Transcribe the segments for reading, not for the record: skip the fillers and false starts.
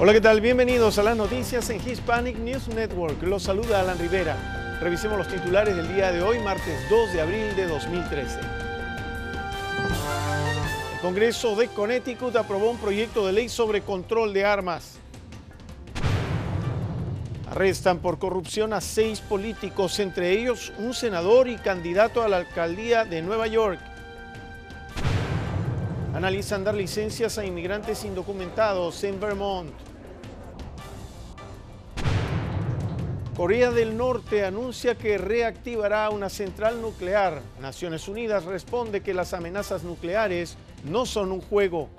Hola, ¿qué tal? Bienvenidos a las noticias en Hispanic News Network. Los saluda Alan Rivera. Revisemos los titulares del día de hoy, martes 2 de abril de 2013. El Congreso de Connecticut aprobó un proyecto de ley sobre control de armas. Arrestan por corrupción a 6 políticos, entre ellos un senador y candidato a la alcaldía de Nueva York. Analizan dar licencias a inmigrantes indocumentados en Vermont. Corea del Norte anuncia que reactivará una central nuclear. Naciones Unidas responde que las amenazas nucleares no son un juego.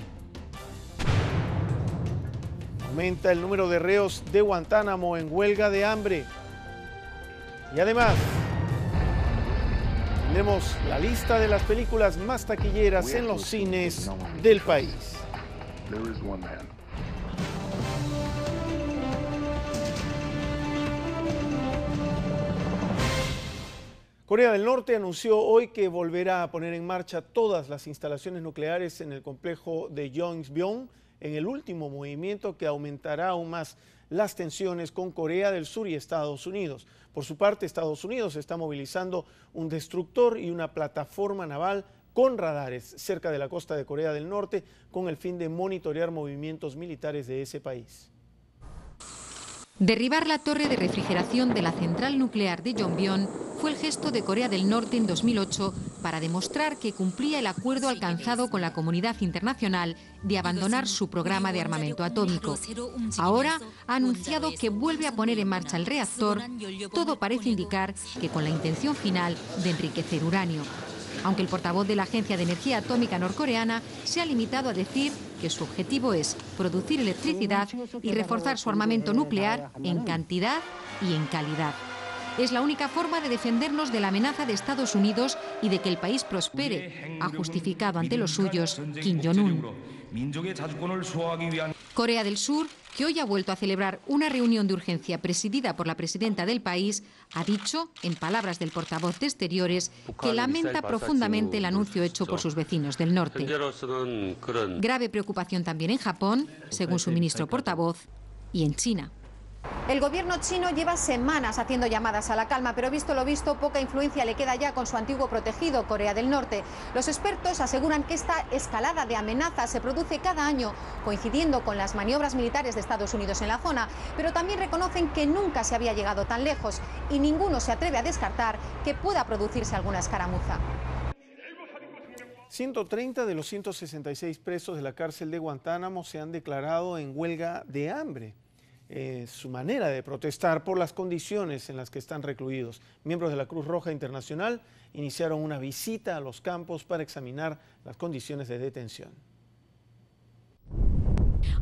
Aumenta el número de reos de Guantánamo en huelga de hambre. Y además, tenemos la lista de las películas más taquilleras en los cines del país. Corea del Norte anunció hoy que volverá a poner en marcha todas las instalaciones nucleares en el complejo de Yongbyon en el último movimiento que aumentará aún más las tensiones con Corea del Sur y Estados Unidos. Por su parte, Estados Unidos está movilizando un destructor y una plataforma naval con radares cerca de la costa de Corea del Norte con el fin de monitorear movimientos militares de ese país. Derribar la torre de refrigeración de la central nuclear de Yongbyon fue el gesto de Corea del Norte en 2008 para demostrar que cumplía el acuerdo alcanzado con la comunidad internacional de abandonar su programa de armamento atómico. Ahora ha anunciado que vuelve a poner en marcha el reactor. Todo parece indicar que con la intención final de enriquecer uranio. Aunque el portavoz de la Agencia de Energía Atómica norcoreana se ha limitado a decir que su objetivo es producir electricidad y reforzar su armamento nuclear en cantidad y en calidad. Es la única forma de defendernos de la amenaza de Estados Unidos y de que el país prospere, ha justificado ante los suyos Kim Jong-un. Corea del Sur, que hoy ha vuelto a celebrar una reunión de urgencia presidida por la presidenta del país, ha dicho, en palabras del portavoz de Exteriores, que lamenta profundamente el anuncio hecho por sus vecinos del norte. Grave preocupación también en Japón, según su ministro portavoz, y en China. El gobierno chino lleva semanas haciendo llamadas a la calma, pero visto lo visto, poca influencia le queda ya con su antiguo protegido, Corea del Norte. Los expertos aseguran que esta escalada de amenazas se produce cada año, coincidiendo con las maniobras militares de Estados Unidos en la zona, pero también reconocen que nunca se había llegado tan lejos y ninguno se atreve a descartar que pueda producirse alguna escaramuza. 130 de los 166 presos de la cárcel de Guantánamo se han declarado en huelga de hambre. Su manera de protestar por las condiciones en las que están recluidos. Miembros de la Cruz Roja Internacional iniciaron una visita a los campos para examinar las condiciones de detención.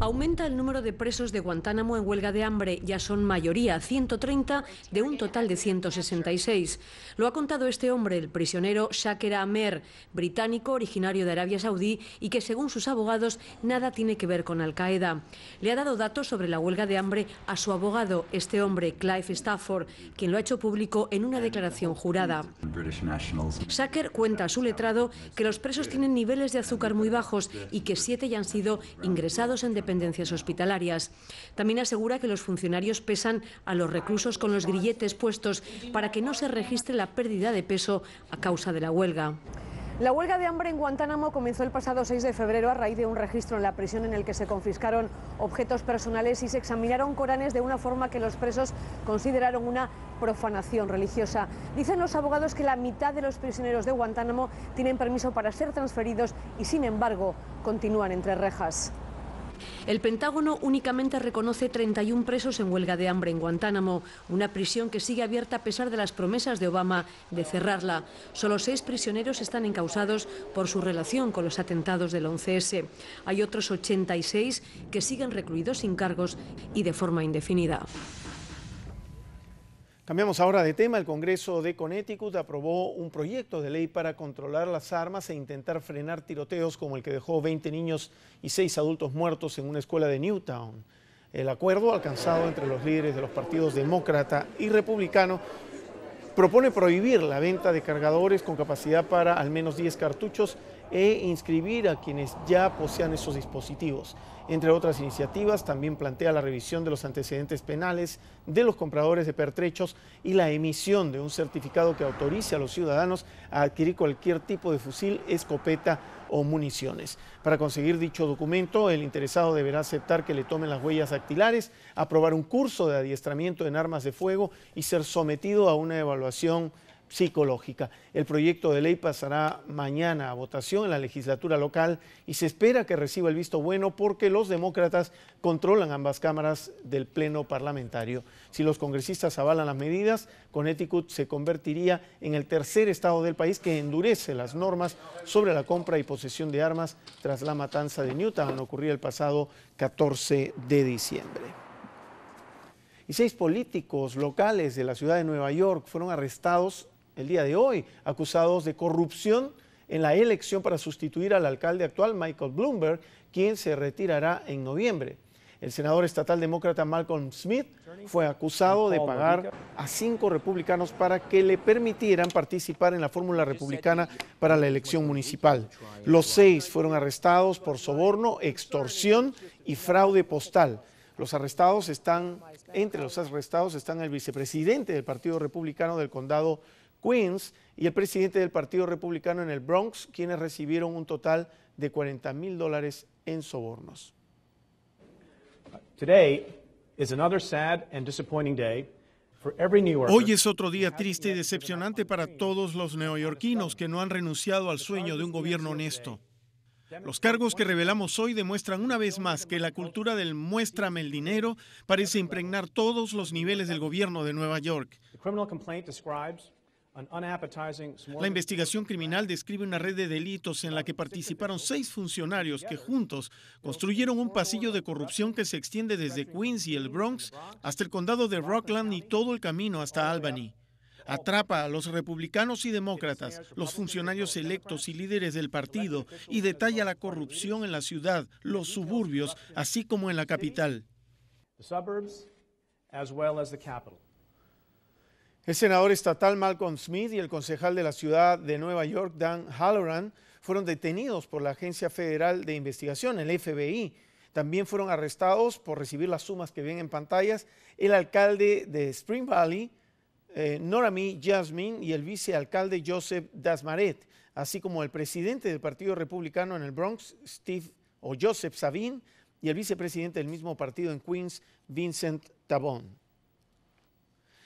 Aumenta el número de presos de Guantánamo en huelga de hambre. Ya son mayoría, 130 de un total de 166. Lo ha contado este hombre, el prisionero Shaker Amer, británico originario de Arabia Saudí y que, según sus abogados, nada tiene que ver con Al-Qaeda. Le ha dado datos sobre la huelga de hambre a su abogado, este hombre, Clive Stafford, quien lo ha hecho público en una declaración jurada. Shaker cuenta a su letrado que los presos tienen niveles de azúcar muy bajos y que 7 ya han sido ingresados en dependencias hospitalarias. También asegura que los funcionarios pesan a los reclusos con los grilletes puestos para que no se registre la pérdida de peso a causa de la huelga. La huelga de hambre en Guantánamo comenzó el pasado 6 de febrero a raíz de un registro en la prisión en el que se confiscaron objetos personales y se examinaron coranes de una forma que los presos consideraron una profanación religiosa. Dicen los abogados que la mitad de los prisioneros de Guantánamo tienen permiso para ser transferidos y, sin embargo, continúan entre rejas. El Pentágono únicamente reconoce 31 presos en huelga de hambre en Guantánamo, una prisión que sigue abierta a pesar de las promesas de Obama de cerrarla. Solo 6 prisioneros están encausados por su relación con los atentados del 11S. Hay otros 86 que siguen recluidos sin cargos y de forma indefinida. Cambiamos ahora de tema. El Congreso de Connecticut aprobó un proyecto de ley para controlar las armas e intentar frenar tiroteos como el que dejó 20 niños y 6 adultos muertos en una escuela de Newtown. El acuerdo alcanzado entre los líderes de los partidos demócrata y republicano propone prohibir la venta de cargadores con capacidad para al menos 10 cartuchos e inscribir a quienes ya posean esos dispositivos. Entre otras iniciativas, también plantea la revisión de los antecedentes penales de los compradores de pertrechos y la emisión de un certificado que autorice a los ciudadanos a adquirir cualquier tipo de fusil, escopeta o municiones. Para conseguir dicho documento, el interesado deberá aceptar que le tomen las huellas dactilares, aprobar un curso de adiestramiento en armas de fuego y ser sometido a una evaluación psicológica. El proyecto de ley pasará mañana a votación en la legislatura local y se espera que reciba el visto bueno porque los demócratas controlan ambas cámaras del pleno parlamentario. Si los congresistas avalan las medidas, Connecticut se convertiría en el tercer estado del país que endurece las normas sobre la compra y posesión de armas tras la matanza de Newtown ocurrida el pasado 14 de diciembre. Y 6 políticos locales de la ciudad de Nueva York fueron arrestados el día de hoy, acusados de corrupción en la elección para sustituir al alcalde actual, Michael Bloomberg, quien se retirará en noviembre. El senador estatal demócrata Malcolm Smith fue acusado de pagar a 5 republicanos para que le permitieran participar en la fórmula republicana para la elección municipal. Los 6 fueron arrestados por soborno, extorsión y fraude postal. Entre los arrestados están el vicepresidente del Partido Republicano del condado Queens y el presidente del Partido Republicano en el Bronx, quienes recibieron un total de $40,000 en sobornos. Hoy es otro día triste y decepcionante para todos los neoyorquinos que no han renunciado al sueño de un gobierno honesto. Los cargos que revelamos hoy demuestran una vez más que la cultura del muéstrame el dinero parece impregnar todos los niveles del gobierno de Nueva York. La investigación criminal describe una red de delitos en la que participaron 6 funcionarios que juntos construyeron un pasillo de corrupción que se extiende desde Queens y el Bronx hasta el condado de Rockland y todo el camino hasta Albany. Atrapa a los republicanos y demócratas, los funcionarios electos y líderes del partido y detalla la corrupción en la ciudad, los suburbios, así como en la capital. El senador estatal Malcolm Smith y el concejal de la ciudad de Nueva York, Dan Halloran, fueron detenidos por la Agencia Federal de Investigación, el FBI. También fueron arrestados por recibir las sumas que ven en pantallas el alcalde de Spring Valley, Norami Jasmine, y el vicealcalde Joseph Dasmaret, así como el presidente del Partido Republicano en el Bronx, Joseph Sabin, y el vicepresidente del mismo partido en Queens, Vincent Tabón.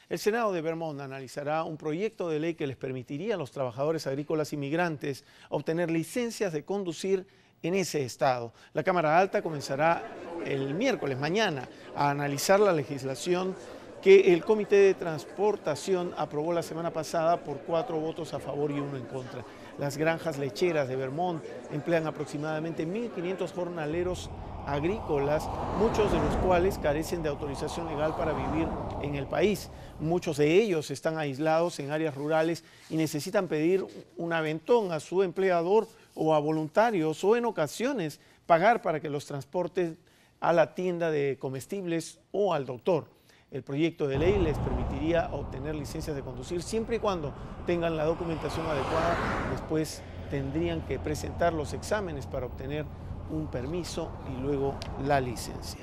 El Senado de Vermont analizará un proyecto de ley que les permitiría a los trabajadores agrícolas inmigrantes obtener licencias de conducir en ese estado. La Cámara Alta comenzará el miércoles, mañana, a analizar la legislación que el Comité de Transportación aprobó la semana pasada por 4 votos a favor y 1 en contra. Las granjas lecheras de Vermont emplean aproximadamente 1.500 jornaleros agrícolas, muchos de los cuales carecen de autorización legal para vivir en el país. Muchos de ellos están aislados en áreas rurales y necesitan pedir un aventón a su empleador o a voluntarios o en ocasiones pagar para que los transporten a la tienda de comestibles o al doctor. El proyecto de ley les permitiría obtener licencias de conducir siempre y cuando tengan la documentación adecuada. Después tendrían que presentar los exámenes para obtener un permiso y luego la licencia.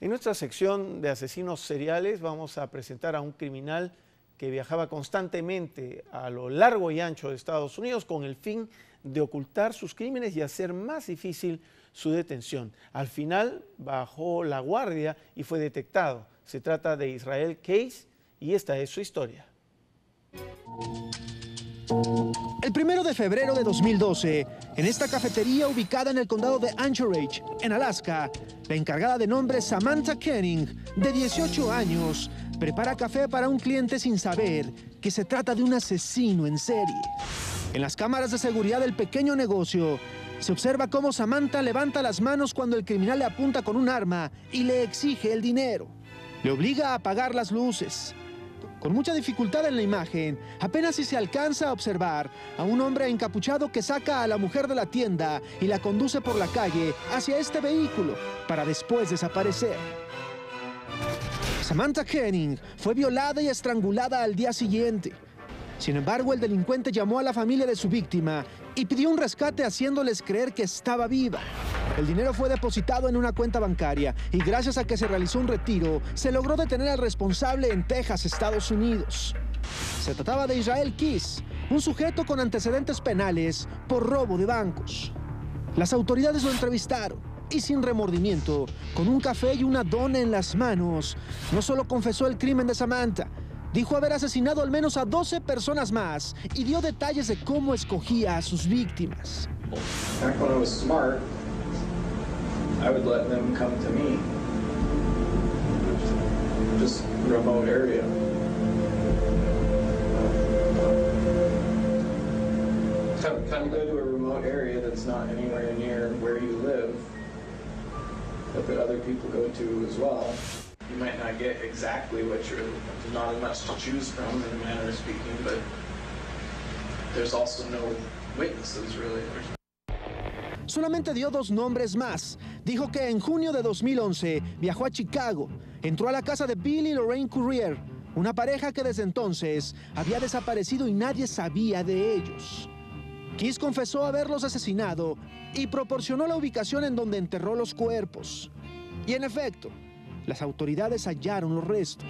En nuestra sección de asesinos seriales vamos a presentar a un criminal que viajaba constantemente a lo largo y ancho de Estados Unidos con el fin de ocultar sus crímenes y hacer más difícil su detención. Al final bajó la guardia y fue detectado. Se trata de Israel Case y esta es su historia. El 1 de febrero de 2012, en esta cafetería ubicada en el condado de Anchorage, en Alaska, la encargada de nombre Samantha Kenning, de 18 años, prepara café para un cliente sin saber que se trata de un asesino en serie. En las cámaras de seguridad del pequeño negocio, se observa cómo Samantha levanta las manos cuando el criminal le apunta con un arma y le exige el dinero. Le obliga a apagar las luces. Con mucha dificultad en la imagen, apenas si se alcanza a observar a un hombre encapuchado que saca a la mujer de la tienda y la conduce por la calle hacia este vehículo para después desaparecer. Samantha Kenning fue violada y estrangulada al día siguiente. Sin embargo, el delincuente llamó a la familia de su víctima y pidió un rescate haciéndoles creer que estaba viva. El dinero fue depositado en una cuenta bancaria y gracias a que se realizó un retiro, se logró detener al responsable en Texas, Estados Unidos. Se trataba de Israel Keys, un sujeto con antecedentes penales por robo de bancos. Las autoridades lo entrevistaron y sin remordimiento, con un café y una dona en las manos, no solo confesó el crimen de Samantha, dijo haber asesinado al menos a 12 personas más y dio detalles de cómo escogía a sus víctimas. Back when I was smart, I would let them come to me. Just remote area. Come go to a remote area that's not anywhere near where you live, but that other people go to as well. You might not get exactly what you're, there's not as much to choose from in a manner of speaking, but there's also no witnesses really. Solamente dio 2 nombres más. Dijo que en junio de 2011 viajó a Chicago, entró a la casa de Bill y Lorraine Courier, una pareja que desde entonces había desaparecido y nadie sabía de ellos. Keys confesó haberlos asesinado y proporcionó la ubicación en donde enterró los cuerpos. Y en efecto, las autoridades hallaron los restos.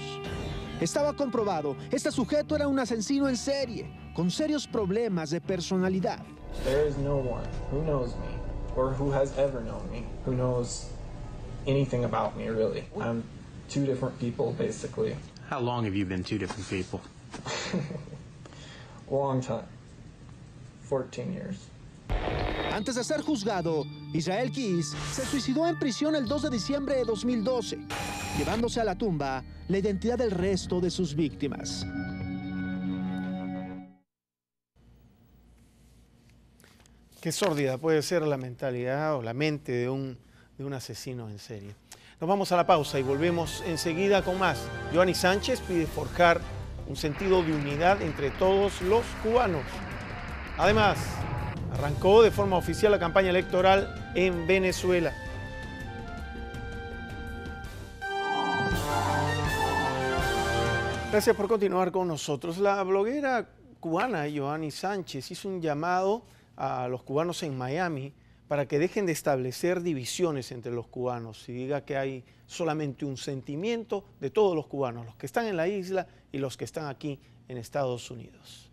Estaba comprobado, este sujeto era un asesino en serie, con serios problemas de personalidad. There is no one who knows me, or who has ever known me, who knows anything about me, really. I'm 2 different people, basically. How long have you been 2 different people? Long time. 14 years. Antes de ser juzgado, Israel Keys se suicidó en prisión el 2 de diciembre de 2012, llevándose a la tumba la identidad del resto de sus víctimas. Qué sórdida puede ser la mentalidad o la mente de un asesino en serie. Nos vamos a la pausa y volvemos enseguida con más. Joanny Sánchez pide forjar un sentido de unidad entre todos los cubanos. Además, arrancó de forma oficial la campaña electoral en Venezuela. Gracias por continuar con nosotros. La bloguera cubana Joanny Sánchez hizo un llamado a los cubanos en Miami para que dejen de establecer divisiones entre los cubanos y diga que hay solamente un sentimiento de todos los cubanos, los que están en la isla y los que están aquí en Estados Unidos.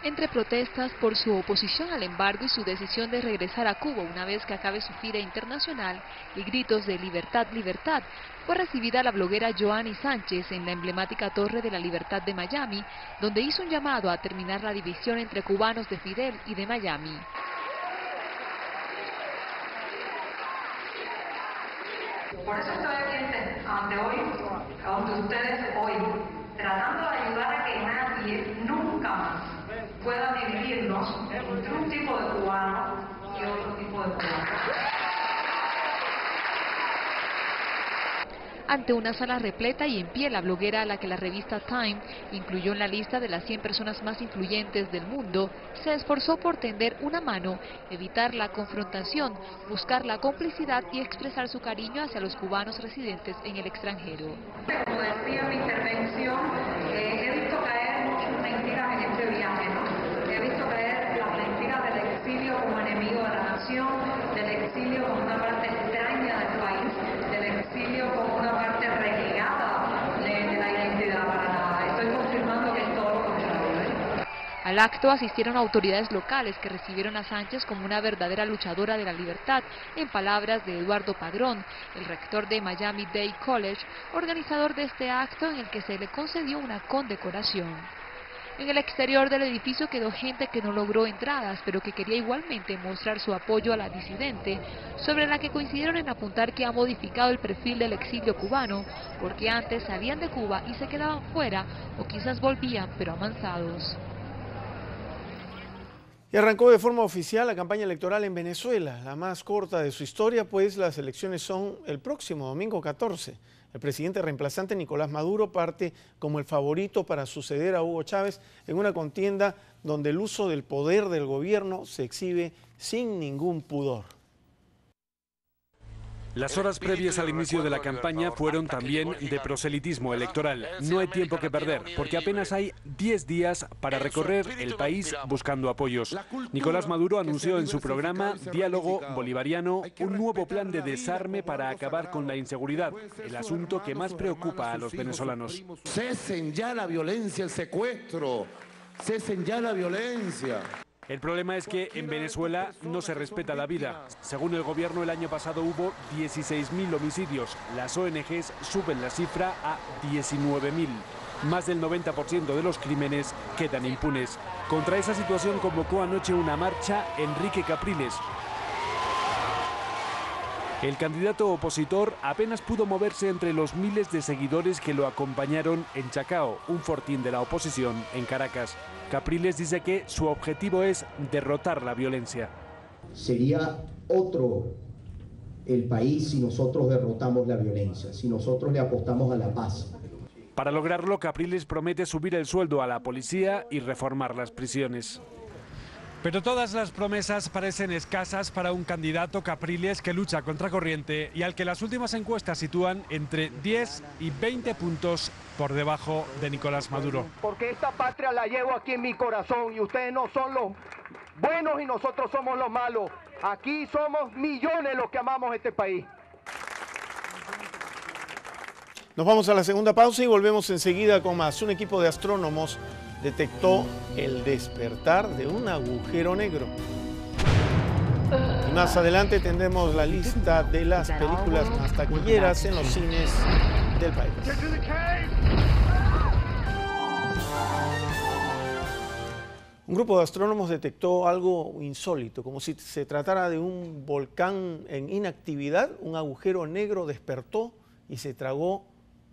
Entre protestas por su oposición al embargo y su decisión de regresar a Cuba una vez que acabe su gira internacional y gritos de libertad, libertad, fue recibida la bloguera Joanny Sánchez en la emblemática Torre de la Libertad de Miami, donde hizo un llamado a terminar la división entre cubanos de Fidel y de Miami. Por eso estoy aquí ante ustedes hoy, tratando de ayudar a que nadie nunca más pueda dividirnos entre un tipo de cubano y otro tipo de cubano. Ante una sala repleta y en pie, la bloguera a la que la revista Time incluyó en la lista de las 100 personas más influyentes del mundo, se esforzó por tender una mano, evitar la confrontación, buscar la complicidad y expresar su cariño hacia los cubanos residentes en el extranjero. Como decía en mi intervención, he visto caer muchas mentiras en este viaje, ¿no? He visto caer las mentiras del exilio como enemigo de la nación, del exilio como una parte extraña del país, del exilio como una parte renegada de la identidad para nada. Estoy confirmando que es todo lo contrario. Al acto asistieron autoridades locales que recibieron a Sánchez como una verdadera luchadora de la libertad, en palabras de Eduardo Padrón, el rector de Miami-Dade College, organizador de este acto en el que se le concedió una condecoración. En el exterior del edificio quedó gente que no logró entradas, pero que quería igualmente mostrar su apoyo a la disidente, sobre la que coincidieron en apuntar que ha modificado el perfil del exilio cubano, porque antes salían de Cuba y se quedaban fuera, o quizás volvían, pero amansados. Y arrancó de forma oficial la campaña electoral en Venezuela, la más corta de su historia, pues las elecciones son el próximo domingo 14. El presidente reemplazante Nicolás Maduro parte como el favorito para suceder a Hugo Chávez en una contienda donde el uso del poder del gobierno se exhibe sin ningún pudor. Las horas previas al inicio de la campaña fueron también de proselitismo electoral. No hay tiempo que perder, porque apenas hay 10 días para recorrer el país buscando apoyos. Nicolás Maduro anunció en su programa Diálogo Bolivariano un nuevo plan de desarme para acabar con la inseguridad, el asunto que más preocupa a los venezolanos. Cesen ya la violencia, el secuestro, cesen ya la violencia. El problema es que en Venezuela no se respeta la vida. Según el gobierno, el año pasado hubo 16.000 homicidios. Las ONGs suben la cifra a 19.000. Más del 90% de los crímenes quedan impunes. Contra esa situación convocó anoche una marcha Enrique Capriles. El candidato opositor apenas pudo moverse entre los miles de seguidores que lo acompañaron en Chacao, un fortín de la oposición en Caracas. Capriles dice que su objetivo es derrotar la violencia. Sería otro el país si nosotros derrotamos la violencia, si nosotros le apostamos a la paz. Para lograrlo, Capriles promete subir el sueldo a la policía y reformar las prisiones. Pero todas las promesas parecen escasas para un candidato, Capriles, que lucha contra corriente y al que las últimas encuestas sitúan entre 10 y 20 puntos por debajo de Nicolás Maduro. Porque esta patria la llevo aquí en mi corazón y ustedes no son los buenos y nosotros somos los malos. Aquí somos millones los que amamos este país. Nos vamos a la segunda pausa y volvemos enseguida con más. Un equipo de astrónomos detectó el despertar de un agujero negro. Y más adelante tendremos la lista de las películas más taquilleras en los cines del país. Un grupo de astrónomos detectó algo insólito, como si se tratara de un volcán en inactividad. Un agujero negro despertó y se tragó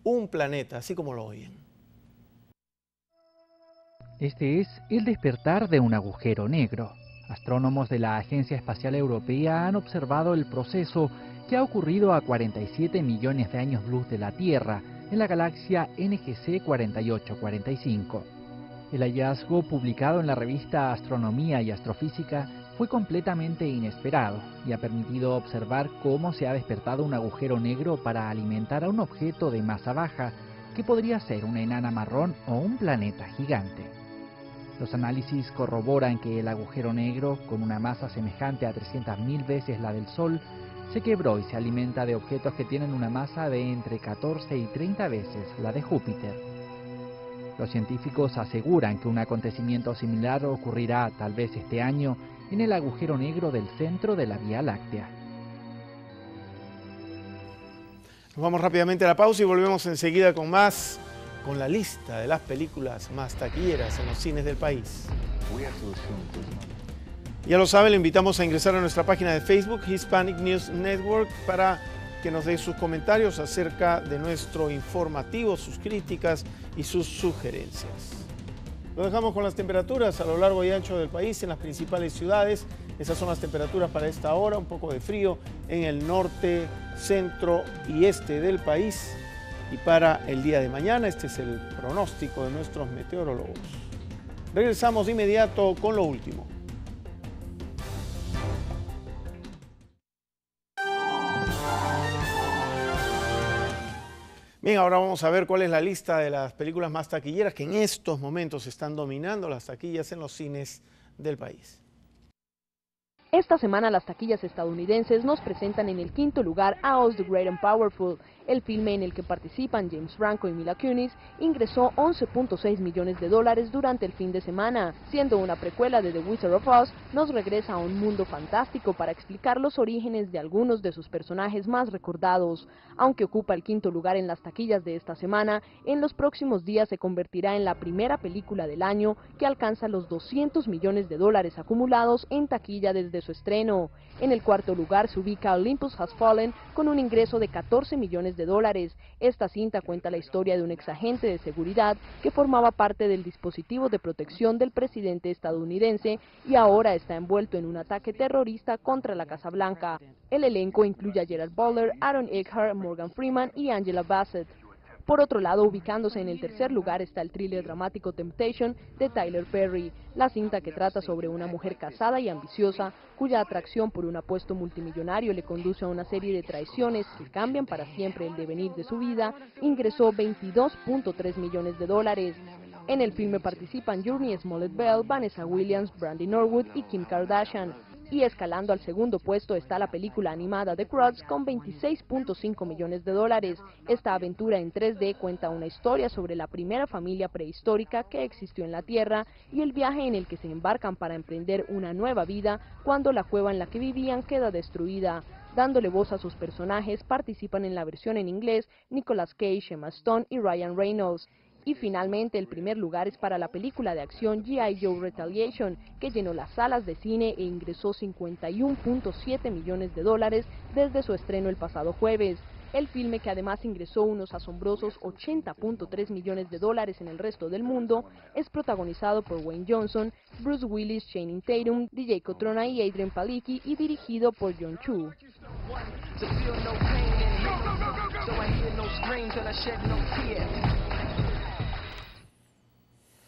un planeta, así como lo oyen. Este es el despertar de un agujero negro. Astrónomos de la Agencia Espacial Europea han observado el proceso que ha ocurrido a 47 millones de años luz de la Tierra en la galaxia NGC 4845. El hallazgo, publicado en la revista Astronomía y Astrofísica, fue completamente inesperado y ha permitido observar cómo se ha despertado un agujero negro para alimentar a un objeto de masa baja que podría ser una enana marrón o un planeta gigante. Los análisis corroboran que el agujero negro, con una masa semejante a 300.000 veces la del Sol, se quebró y se alimenta de objetos que tienen una masa de entre 14 y 30 veces la de Júpiter. Los científicos aseguran que un acontecimiento similar ocurrirá tal vez este año en el agujero negro del centro de la Vía Láctea. Nos vamos rápidamente a la pausa y volvemos enseguida con más, con la lista de las películas más taquilleras en los cines del país. Ya lo saben, le invitamos a ingresar a nuestra página de Facebook, Hispanic News Network, para que nos dé sus comentarios acerca de nuestro informativo, sus críticas y sus sugerencias. Lo dejamos con las temperaturas a lo largo y ancho del país en las principales ciudades. Esas son las temperaturas para esta hora, un poco de frío en el norte, centro y este del país. Y para el día de mañana, este es el pronóstico de nuestros meteorólogos. Regresamos de inmediato con lo último. Bien, ahora vamos a ver cuál es la lista de las películas más taquilleras que en estos momentos están dominando las taquillas en los cines del país. Esta semana las taquillas estadounidenses nos presentan en el quinto lugar a Oz the Great and Powerful. El filme en el que participan James Franco y Mila Kunis ingresó $11.6 millones durante el fin de semana. Siendo una precuela de The Wizard of Oz, nos regresa a un mundo fantástico para explicar los orígenes de algunos de sus personajes más recordados. Aunque ocupa el quinto lugar en las taquillas de esta semana, en los próximos días se convertirá en la primera película del año que alcanza los $200 millones acumulados en taquilla desde su estreno. En el cuarto lugar se ubica Olympus Has Fallen con un ingreso de $14 millones. Esta cinta cuenta la historia de un exagente de seguridad que formaba parte del dispositivo de protección del presidente estadounidense y ahora está envuelto en un ataque terrorista contra la Casa Blanca. El elenco incluye a Gerard Butler, Aaron Eckhart, Morgan Freeman y Angela Bassett. Por otro lado, ubicándose en el tercer lugar está el thriller dramático Temptation de Tyler Perry, la cinta que trata sobre una mujer casada y ambiciosa cuya atracción por un apuesto multimillonario le conduce a una serie de traiciones que cambian para siempre el devenir de su vida. Ingresó $22.3 millones. En el filme participan Jurnee Smollett-Bell, Vanessa Williams, Brandy Norwood y Kim Kardashian. Y escalando al segundo puesto está la película animada The Croods con $26.5 millones. Esta aventura en 3D cuenta una historia sobre la primera familia prehistórica que existió en la Tierra y el viaje en el que se embarcan para emprender una nueva vida cuando la cueva en la que vivían queda destruida. Dándole voz a sus personajes participan en la versión en inglés Nicolas Cage, Emma Stone y Ryan Reynolds. Y finalmente el primer lugar es para la película de acción G.I. Joe Retaliation, que llenó las salas de cine e ingresó $51.7 millones desde su estreno el pasado jueves. El filme, que además ingresó unos asombrosos $80.3 millones en el resto del mundo, es protagonizado por Wayne Johnson, Bruce Willis, Channing Tatum, DJ Cotrona y Adrian Palicki y dirigido por John Chu.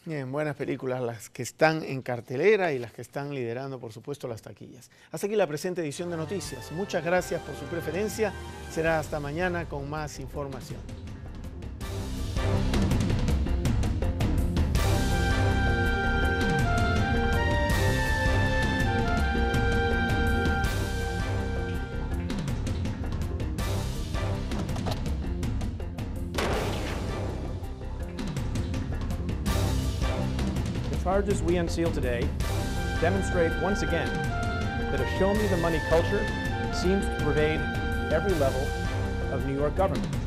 Bien, buenas películas las que están en cartelera y las que están liderando, por supuesto, las taquillas. Hasta aquí la presente edición de Noticias. Muchas gracias por su preferencia. Será hasta mañana con más información. The charges we unseal today demonstrate once again that a show-me-the-money culture seems to pervade every level of New York government.